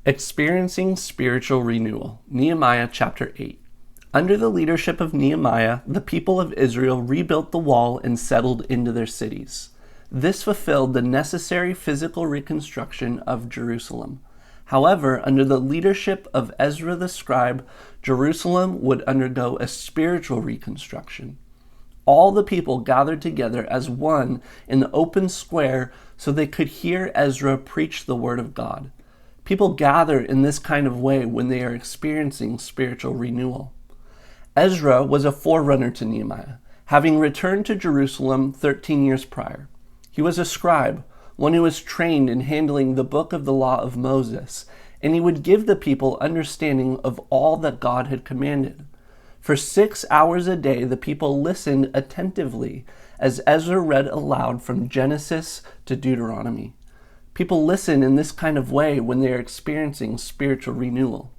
Experiencing Spiritual Renewal, Nehemiah chapter 8. Under the leadership of Nehemiah, the people of Israel rebuilt the wall and settled into their cities. This fulfilled the necessary physical reconstruction of Jerusalem. However, under the leadership of Ezra the scribe, Jerusalem would undergo a spiritual reconstruction. All the people gathered together as one in the open square so they could hear Ezra preach the word of God. People gather in this kind of way when they are experiencing spiritual renewal. Ezra was a forerunner to Nehemiah, having returned to Jerusalem 13 years prior. He was a scribe, one who was trained in handling the book of the law of Moses, and he would give the people understanding of all that God had commanded. For 6 hours a day, the people listened attentively as Ezra read aloud from Genesis to Deuteronomy. People listen in this kind of way when they are experiencing spiritual renewal.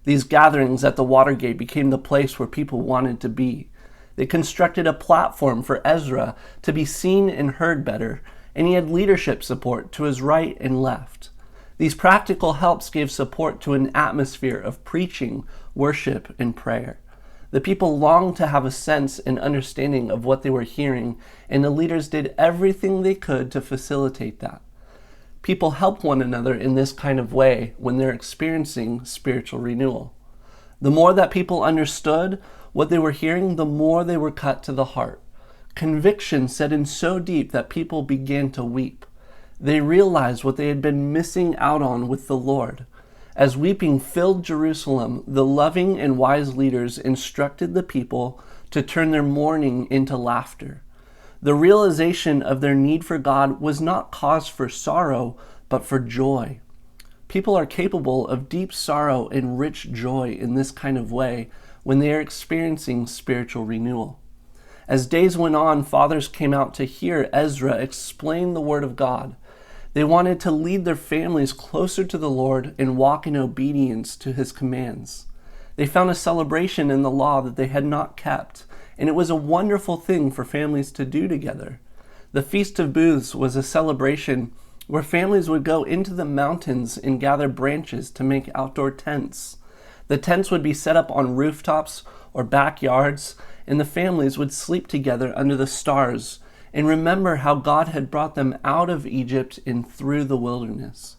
These gatherings at the Watergate became the place where people wanted to be. They constructed a platform for Ezra to be seen and heard better, and he had leadership support to his right and left. These practical helps gave support to an atmosphere of preaching, worship, and prayer. The people longed to have a sense and understanding of what they were hearing, and the leaders did everything they could to facilitate that. People help one another in this kind of way when they're experiencing spiritual renewal. The more that people understood what they were hearing, the more they were cut to the heart. Conviction set in so deep that people began to weep. They realized what they had been missing out on with the Lord. As weeping filled Jerusalem, the loving and wise leaders instructed the people to turn their mourning into laughter. The realization of their need for God was not cause for sorrow, but for joy. People are capable of deep sorrow and rich joy in this kind of way when they are experiencing spiritual renewal. As days went on, fathers came out to hear Ezra explain the Word of God. They wanted to lead their families closer to the Lord and walk in obedience to His commands. They found a celebration in the law that they had not kept, and it was a wonderful thing for families to do together. The Feast of Booths was a celebration where families would go into the mountains and gather branches to make outdoor tents. The tents would be set up on rooftops or backyards, and the families would sleep together under the stars and remember how God had brought them out of Egypt and through the wilderness.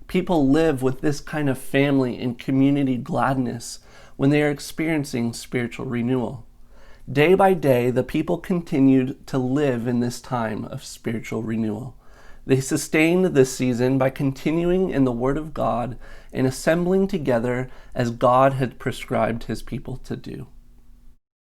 People live with this kind of family and community gladness when they are experiencing spiritual renewal. Day by day, the people continued to live in this time of spiritual renewal. They sustained this season by continuing in the Word of God and assembling together as God had prescribed His people to do.